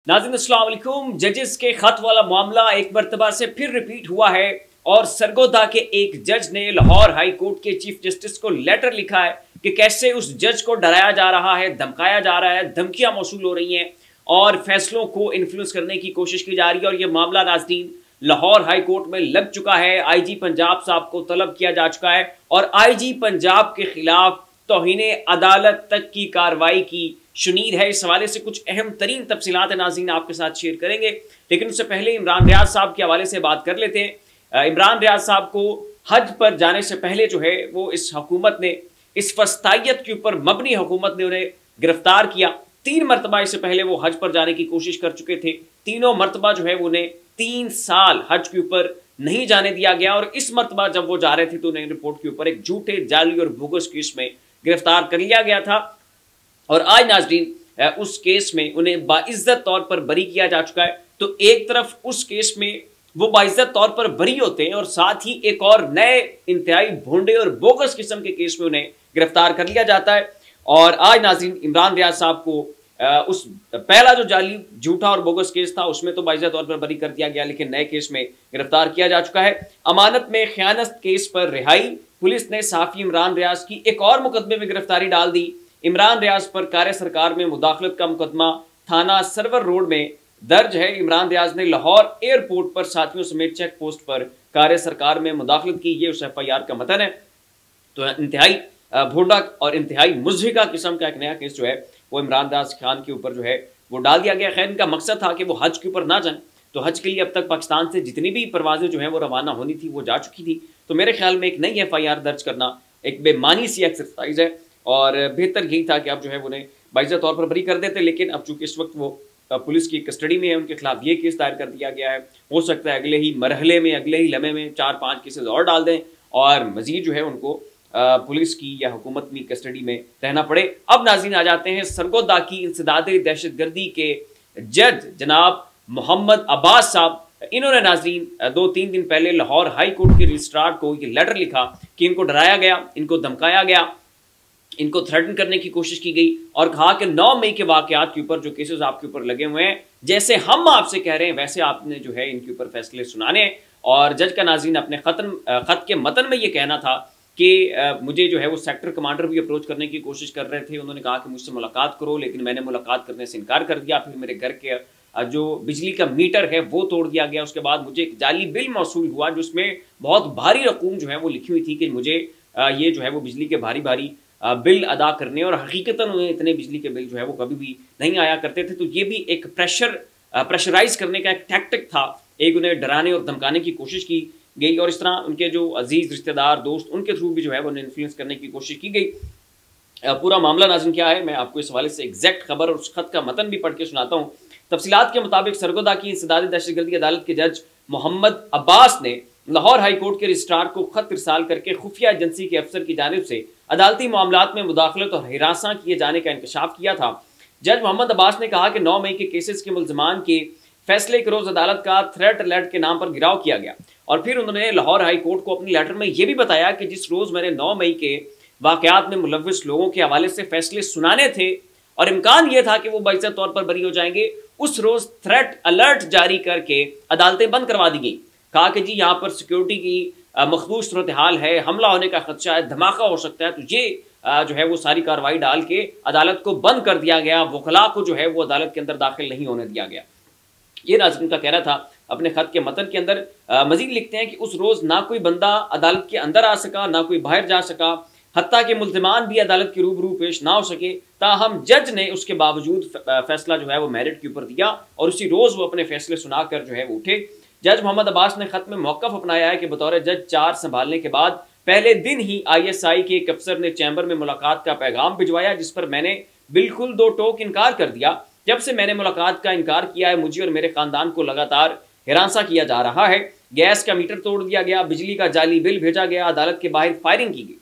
नाज़रीन अस्सलाम वालेकुम। जजेस के खत वाला मामला एक मरतबा से फिर रिपीट हुआ है और सरगोदा के एक जज ने लाहौर हाई कोर्ट के चीफ जस्टिस को लेटर लिखा है कि कैसे उस जज को डराया जा रहा है, धमकाया जा रहा है, धमकियां मौसूल हो रही हैं और फैसलों को इन्फ्लुएंस करने की कोशिश की जा रही है। और यह मामला नाज़रीन लाहौर हाई कोर्ट में लग चुका है। आईजी पंजाब साहब को तलब किया जा चुका है और आईजी पंजाब के खिलाफ तौहीने अदालत तक की कार्रवाई की शुनीद है। इस हवाले से कुछ अहम तरीन तफसीलात नाज़रीन आपके साथ शेयर करेंगे, लेकिन उससे पहले इमरान रियाज साहब के हवाले से बात कर लेते हैं। इमरान रियाज साहब को हज पर जाने से पहले जो है वो इस हुकूमत ने, इस फस्तायत के ऊपर मबनी हुकूमत ने उन्हें गिरफ्तार किया। 3 मरतबा इससे पहले वो हज पर जाने की कोशिश कर चुके थे। तीनों मरतबा जो है उन्हें 3 साल हज के ऊपर नहीं जाने दिया गया और इस मरतबा जब वो जा रहे थे तो उन्हें रिपोर्ट के ऊपर एक झूठे, जाली और बोगस केस में गिरफ्तार कर लिया गया था। और आज नाज़रीन उस केस में उन्हें बाइज्जत तौर पर बरी किया जा चुका है। तो एक तरफ उस केस में वो बाइज्जत तौर पर बरी होते हैं और साथ ही एक और नए इंतहाई भोंडे और बोगस किस्म के केस में उन्हें गिरफ्तार कर लिया जाता है। और आज नाज़रीन इमरान रियाज साहब को उस पहला जो जाली, झूठा और बोगस केस था उसमें तो बाइज्जत तौर पर बरी कर दिया गया, लेकिन नए केस में गिरफ्तार किया जा चुका है। अमानत में खयानत केस पर रिहाई, पुलिस ने साफी इमरान रियाज की एक और मुकदमे में गिरफ्तारी डाल दी। इमरान रियाज पर कार्य सरकार में मुदाखलत का मुकदमा थाना सरवर रोड में दर्ज है। इमरान रियाज ने लाहौर एयरपोर्ट पर साथियों समेत चेक पोस्ट पर कार्य सरकार में मुदाखलत की, ये उस FIR का मतन है। तो इंतहाई भोंडा और इंतहाई मुज़हिका किस्म का एक नया केस जो है वो इमरान रियाज खान के ऊपर जो है वो डाल दिया गया। खैर, इनका मकसद था कि वो हज के ऊपर ना जाएं, तो हज के लिए अब तक पाकिस्तान से जितनी भी परवाजें जो है वो रवाना होनी थी वो जा चुकी थी। तो मेरे ख्याल में एक नई FIR दर्ज करना एक बेमानी सी एक्सरसाइज है और बेहतर यही था कि आप जो है उन्हें बाइज्जत तौर पर बरी कर देते। लेकिन अब चूंकि इस वक्त वो पुलिस की कस्टडी में है, उनके खिलाफ ये केस दायर कर दिया गया है। हो सकता है अगले ही मरहले में, अगले ही लम्हे में 4-5 केसेस और डाल दें और मजीद जो है उनको पुलिस की या हुकूमत की कस्टडी में रहना पड़े। अब नाज़रीन आ जाते हैं सरगोदा की इंसदादे दहशतगर्दी के जज जनाब मोहम्मद अब्बास साहब। इन्होंने नाज़रीन 2-3 दिन पहले लाहौर हाई कोर्ट के रजिस्ट्रार को ये लेटर लिखा कि इनको डराया गया, इनको धमकाया गया, इनको थ्रेटन करने की कोशिश की गई और कहा कि 9 मई के वाकयात के ऊपर जो केसेस आपके ऊपर लगे हुए हैं, जैसे हम आपसे कह रहे हैं वैसे आपने जो है इनके ऊपर फैसले सुनाने हैं। और जज का नाज़रीन अपने खत के मतन में ये कहना था कि मुझे जो है वो सेक्टर कमांडर भी अप्रोच करने की कोशिश कर रहे थे। उन्होंने कहा कि मुझसे मुलाकात करो, लेकिन मैंने मुलाकात करने से इनकार कर दिया। फिर मेरे घर के जो बिजली का मीटर है वो तोड़ दिया गया। उसके बाद मुझे एक जाली बिल मौसूल हुआ जिसमें बहुत भारी रकूम जो है वो लिखी हुई थी कि मुझे ये जो है वो बिजली के भारी भारी बिल अदा करने, और हकीकतन उन्हें इतने बिजली के बिल जो है वो कभी भी नहीं आया करते थे। तो ये भी एक प्रेशराइज करने का एक टैक्टिक था, एक उन्हें डराने और धमकाने की कोशिश की गई और इस तरह उनके जो अजीज रिश्तेदार, दोस्त, उनके थ्रू भी जो है वो उन्हें इन्फ्लुएंस करने की कोशिश की गई। पूरा मामला नाज़रीन क्या है, मैं आपको इस हवाले से एग्जैक्ट खबर और उस खत का मतन भी पढ़ के सुनाता हूँ। तफसीलात के मुताबिक सरगोदा की इंसदादी दहशतगर्दी अदालत के जज मोहम्मद अब्बास ने लाहौर हाई कोर्ट के रजिस्ट्रार को खत इरसाल करके खुफिया एजेंसी के अफसर की जानिब से अदालती मामलात में मुदाखलत और हिरासा किए जाने का इंकशाफ किया था। जज मोहम्मद अब्बास ने कहा कि 9 मई के केसेस के मुल्ज़मान के फैसले के रोज अदालत का थ्रेट अलर्ट के नाम पर गिराव किया गया और फिर उन्होंने लाहौर हाई कोर्ट को अपने लेटर में यह भी बताया कि जिस रोज मैंने 9 मई के वाकयात में मुलव्विस लोगों के हवाले से फैसले सुनाने थे और इम्कान यह था कि वो बाइज्जत तौर पर बरी हो जाएंगे, उस रोज थ्रेट अलर्ट जारी करके अदालतें बंद करवा दी गई। कहा कि जी यहाँ पर सिक्योरिटी की मखबूस सूरत हाल है, हमला होने का खदशा है, धमाका हो सकता है, तो ये जो है वो सारी कार्रवाई डाल के अदालत को बंद कर दिया गया। वकला को जो है वो अदालत के अंदर दाखिल नहीं होने दिया गया। ये नाज़रीन का कहना था। अपने खत के मतन के अंदर मजीद लिखते हैं कि उस रोज ना कोई बंदा अदालत के अंदर आ सका, ना कोई बाहर जा सका, हत्ता के मुल्ज़िमान भी अदालत के रूबरू पेश ना हो सके। ताहम जज ने उसके बावजूद फैसला जो है वो मेरिट के ऊपर दिया और उसी रोज वो अपने फैसले सुनाकर जो है वो उठे। जज मोहम्मद अब्बास ने खत में मौक़िफ़ अपनाया है कि बतौर जज चार्ज संभालने के बाद पहले दिन ही ISI के एक अफसर ने चैम्बर में मुलाकात का पैगाम भिजवाया, जिस पर मैंने बिल्कुल 2 टोक इनकार कर दिया। जब से मैंने मुलाकात का इनकार किया है, मुझे और मेरे खानदान को लगातार हिरासा किया जा रहा है। गैस का मीटर तोड़ दिया गया, बिजली का जाली बिल भेजा गया, अदालत के बाहर फायरिंग की गई,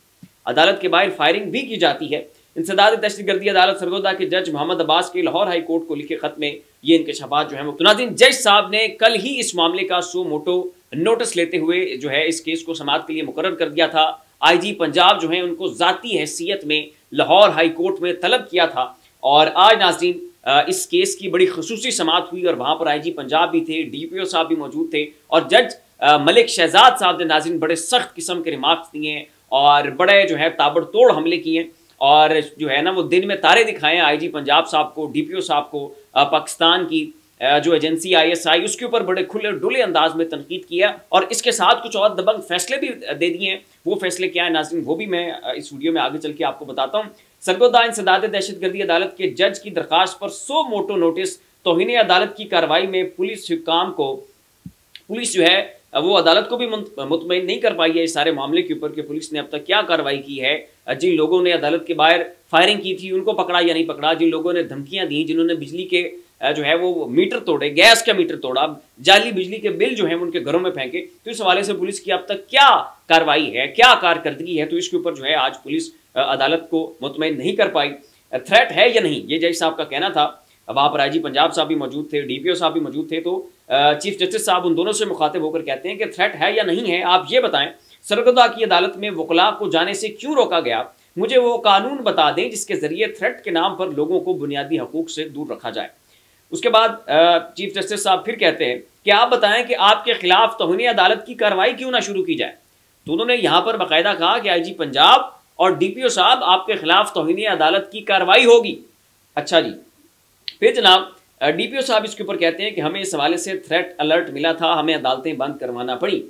अदालत के बाहर फायरिंग भी की जाती है। इंसदाद दहशतगर्दी अदालत सरगोदा के जज मोहम्मद अब्बास के लाहौर हाई कोर्ट को लिखे खत में ये इंकशाफात जो है वो नाज़रीन जज साहब ने कल ही इस मामले का सो मोटो नोटिस लेते हुए जो है इस केस को समाअत के लिए मुकर्रर कर दिया था। IG पंजाब जो है उनको ज़ाती हैसियत में लाहौर हाई कोर्ट में तलब किया था और आज नाज़रीन इस केस की बड़ी खसूसी समाअत हुई और वहां पर आईजी पंजाब भी थे, डीपीओ साहब भी मौजूद थे और जज मलिक शहजाद साहब ने नाज़रीन बड़े सख्त किस्म के रिमार्क्स दिए हैं और बड़े जो है ताबड़तोड़ हमले किए और जो है ना वो दिन में तारे दिखाए आईजी पंजाब साहब को, डीपीओ साहब को, पाकिस्तान की जो एजेंसी ISI उसके ऊपर बड़े खुले डुले अंदाज में तनकीद किया और इसके साथ कुछ और दबंग फैसले भी दे दिए हैं। वो फैसले क्या है नाज़रीन वो भी मैं इस वीडियो में आगे चल के आपको बताता हूँ। सरगोदा इंसदाद दहशतगर्दी अदालत के जज की दरखास्त पर 100 मोटो नोटिस, तौहीन अदालत की कार्रवाई में पुलिस हुक्काम को, पुलिस जो है वो अदालत को भी मुतमईन नहीं कर पाई है इस सारे मामले के ऊपर कि पुलिस ने अब तक क्या कार्रवाई की है। जिन लोगों ने अदालत के बाहर फायरिंग की थी उनको पकड़ा या नहीं पकड़ा, जिन लोगों ने धमकियां दी, जिन्होंने बिजली के जो है वो मीटर तोड़े, गैस का मीटर तोड़ा, जाली बिजली के बिल जो है उनके घरों में फेंके, तो इस हवाले से पुलिस की अब तक क्या कार्रवाई है, क्या कारकर्दगी है, तो इसके ऊपर जो है आज पुलिस अदालत को मुतमईन नहीं कर पाई। थ्रेट है या नहीं ये जज साहब का कहना था। वहां पर आईजी पंजाब साहब भी मौजूद थे, डीपीओ साहब भी मौजूद थे, तो चीफ जस्टिस साहब उन दोनों से मुखातिब होकर कहते हैं कि थ्रेट है या नहीं है आप ये बताएं। सरगोदा की अदालत में वकला को जाने से क्यों रोका गया, मुझे वो कानून बता दें जिसके जरिए थ्रेट के नाम पर लोगों को बुनियादी हकूक से दूर रखा जाए। उसके बाद चीफ जस्टिस साहब फिर कहते हैं कि आप बताएं कि आपके खिलाफ तौहीन अदालत की कार्रवाई क्यों ना शुरू की जाए। तो उन्होंने यहां पर बाकायदा कहा कि आईजी पंजाब और डीपीओ साहब आपके खिलाफ तौहीन अदालत की कार्रवाई होगी। अच्छा जी, फिर जनाब डीपीओ साहब इसके ऊपर कहते हैं कि हमें इस हवाले से थ्रेट अलर्ट मिला था, हमें अदालतें बंद करवाना पड़ी।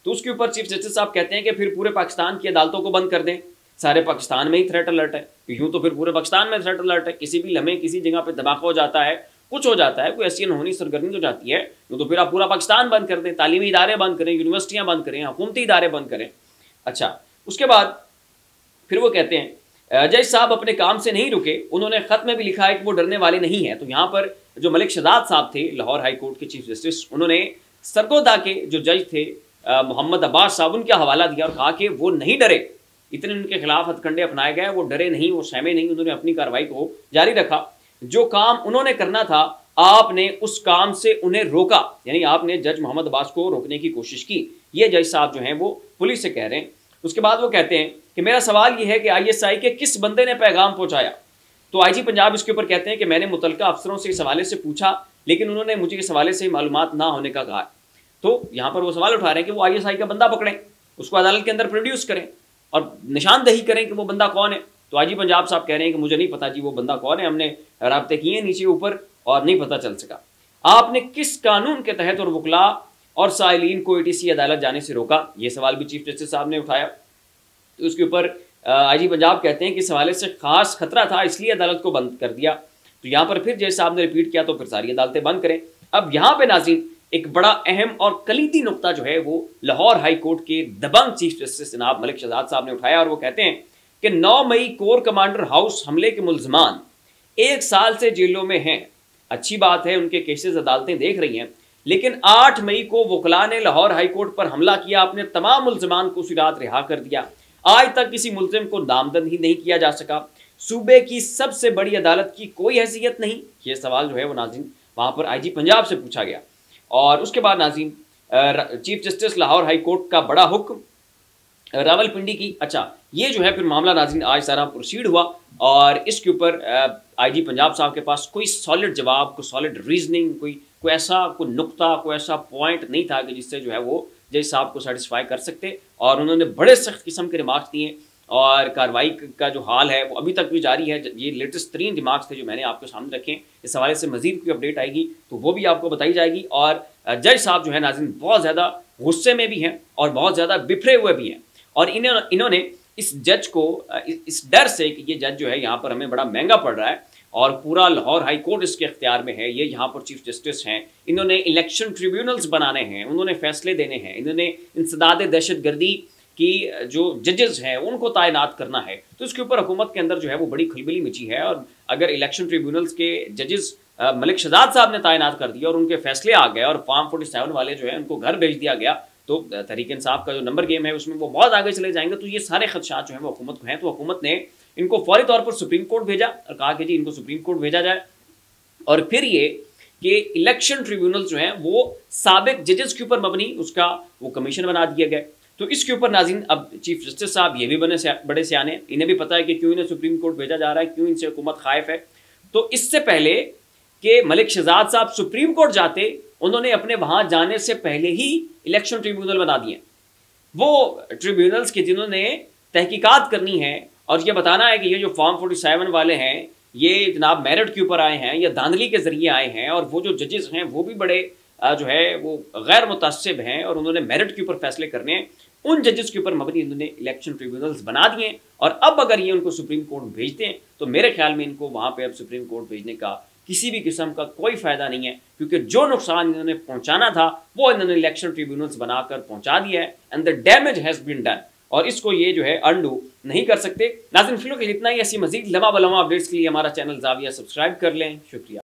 तो उसके ऊपर चीफ जस्टिस साहब कहते हैं कि फिर पूरे पाकिस्तान की अदालतों को बंद कर दें, सारे पाकिस्तान में ही थ्रेट अलर्ट है, यूं तो फिर पूरे पाकिस्तान में थ्रेट अलर्ट है, किसी भी लम्हे किसी जगह पे धमाका हो जाता है, कुछ हो जाता है, कोई ऐसी अनहोनी सरगर्मी हो जाती है तो फिर आप पूरा पाकिस्तान बंद कर दें, तालीमी इदारे बंद करें, यूनिवर्सिटियां बंद करें, हुकूमती इदारे बंद करें। अच्छा, उसके बाद फिर वो कहते हैं जज साहब अपने काम से नहीं रुके, उन्होंने खत में भी लिखा है कि वो डरने वाले नहीं है। तो यहाँ पर जो मलिक शहजाद साहब थे लाहौर हाई कोर्ट के चीफ जस्टिस, उन्होंने सरगोदा के जो जज थे मोहम्मद अब्बास साहब उनका हवाला दिया और कहा कि वो नहीं डरे, इतने उनके खिलाफ हथकंडे अपनाए गए, वो डरे नहीं, वो सहमे नहीं, उन्होंने अपनी कार्रवाई को जारी रखा। जो काम उन्होंने करना था आपने उस काम से उन्हें रोका, यानी आपने जज मोहम्मद अब्बास को रोकने की कोशिश की, ये जज साहब जो हैं वो पुलिस से कह रहे हैं। उसके बाद वो कहते हैं कि मेरा सवाल ये है कि ISI के किस बंदे ने पैगाम पहुंचाया। तो आईजी पंजाब इसके ऊपर कहते हैं कि मैंने मुतलका अफसरों से इस हवाले से पूछा लेकिन उन्होंने मुझे इस हवाले से मालूमात ना होने का कहा। तो यहाँ पर वो सवाल उठा रहे हैं कि वो ISI का बंदा पकड़ें, उसको अदालत के अंदर प्रोड्यूस करें और निशानदही करें कि वो बंदा कौन है। तो आईजी पंजाब साहब कह रहे हैं कि मुझे नहीं पता जी वो बंदा कौन है, हमने राब्ते किए नीचे ऊपर और नहीं पता चल सका। आपने किस कानून के तहत और वकला और साइलिन को ATC अदालत जाने से रोका, ये सवाल भी चीफ जस्टिस साहब ने उठाया। तो उसके ऊपर आईजी पंजाब कहते हैं कि इस हवाले से खास खतरा था इसलिए अदालत को बंद कर दिया। तो यहाँ पर फिर जज साहब ने रिपीट किया तो फिर सारी अदालतें बंद करें। अब यहाँ पे नाज़रीन एक बड़ा अहम और कलीदी नुक्ता जो है वो लाहौर हाई कोर्ट के दबंग चीफ जस्टिस जनाब मलिक शहजाद साहब ने उठाया और वो कहते हैं कि 9 मई कोर कमांडर हाउस हमले के मुल्जमान 1 साल से जेलों में हैं। अच्छी बात है, उनके केसेस अदालतें देख रही हैं, लेकिन 8 मई को वकला ने लाहौर हाई कोर्ट पर हमला किया, अपने तमाम मुल्जमान को उसी रात रिहा कर दिया। आज तक किसी मुल्जिम को नामजद ही नहीं किया जा सका। सूबे की सबसे बड़ी अदालत की कोई हैसियत नहीं, ये सवाल जो है वो नाज़रीन वहां पर आईजी पंजाब से पूछा गया। और उसके बाद नाज़रीन chief justice Lahore high court का बड़ा हुक्म रावलपिंडी की। अच्छा, ये जो है फिर मामला नाज़रीन आज सारा प्रोसीड हुआ और इसके ऊपर आईजी पंजाब साहब के पास कोई सॉलिड जवाब, कोई सॉलिड रीजनिंग, कोई ऐसा कोई नुक्ता, कोई ऐसा पॉइंट नहीं था कि जिससे जो है वो जज साहब को सेटिस्फाई कर सकते। और उन्होंने बड़े सख्त किस्म के रिमार्क्स दिए और कार्रवाई का जो हाल है वो अभी तक भी जारी है। ये लेटेस्ट 3 रिमार्क्स थे जो मैंने आपके सामने रखे। इस हवाले से मजीद कोई अपडेट आएगी तो वो भी आपको बताई जाएगी। और जज साहब जो है नाज़रीन बहुत ज़्यादा गुस्से में भी हैं और बहुत ज़्यादा बिफरे हुए भी हैं और इन्होंने इस जज को इस डर से कि ये जज जो है यहाँ पर हमें बड़ा महंगा पड़ रहा है और पूरा लाहौर हाई कोर्ट इसके इख्तियार में है, ये यहाँ पर चीफ जस्टिस हैं, इन्होंने इलेक्शन ट्रिब्यूनल्स बनाने हैं, उन्होंने फैसले देने हैं, इन्होंने इंसदाद दहशतगर्दी की जो जजेस हैं उनको तैनात करना है, तो इसके ऊपर हुकूमत के अंदर जो है वो बड़ी खलबली मची है। और अगर इलेक्शन ट्रिब्यूनल्स के जजेस मलिक शहजाद साहब ने तैनात कर दिया और उनके फैसले आ गए और फॉर्म 47 वाले जो है उनको घर भेज दिया गया तो तहरीक इंसाफ का जो नंबर गेम है उसमें वो बहुत आगे चले जाएंगे। तो ये सारे खदशात जो हैं वो हुकूमत को हैं, तो हुकूमत ने इनको फौरी तौर पर सुप्रीम कोर्ट भेजा और कहा कि जी इनको सुप्रीम कोर्ट भेजा जाए और फिर ये कि इलेक्शन ट्रिब्यूनल जो हैं वो साबिक जजेस के ऊपर मबनी उसका वो कमीशन बना दिया गया। तो इसके ऊपर नाज़रीन अब चीफ जस्टिस साहब ये भी बड़े सियाने, इन्हें भी पता है कि क्यों इन्हें सुप्रीम कोर्ट भेजा जा रहा है, क्यों इनसे हुकूमत खाइफ है। तो इससे पहले कि मलिक शहजाद साहब सुप्रीम कोर्ट जाते, उन्होंने अपने वहां जाने से पहले ही इलेक्शन ट्रिब्यूनल बना दिए। वो ट्रिब्यूनल्स के जिन्होंने तहकीकात करनी है और ये बताना है कि ये जो फॉर्म 47 वाले हैं ये जनाब मेरिट के ऊपर आए हैं या धांधली के जरिए आए हैं, और वो जो जजेस हैं वो भी बड़े जो है वो गैर मुतासिब हैं और उन्होंने मेरिट के ऊपर फैसले करने हैं, उन जजेस के ऊपर मबनी इन्होंने इलेक्शन ट्रिब्यूनल्स बना दिए। और अब अगर ये उनको सुप्रीम कोर्ट भेजते हैं तो मेरे ख्याल में इनको वहां पे अब सुप्रीम कोर्ट भेजने का किसी भी किस्म का कोई फायदा नहीं है, क्योंकि जो नुकसान इन्होंने पहुंचाना था वो इन्होंने इलेक्शन ट्रिब्यूनल्स बनाकर पहुंचा दिया है, and the damage has been done, और इसको ये जो है अंडू नहीं कर सकते। नाज़रीन, फिलहाल इतना ही। ऐसी मजीद लम्हा बलम्हा अपडेट्स के लिए हमारा चैनल ज़ाविया सब्सक्राइब कर लें। शुक्रिया।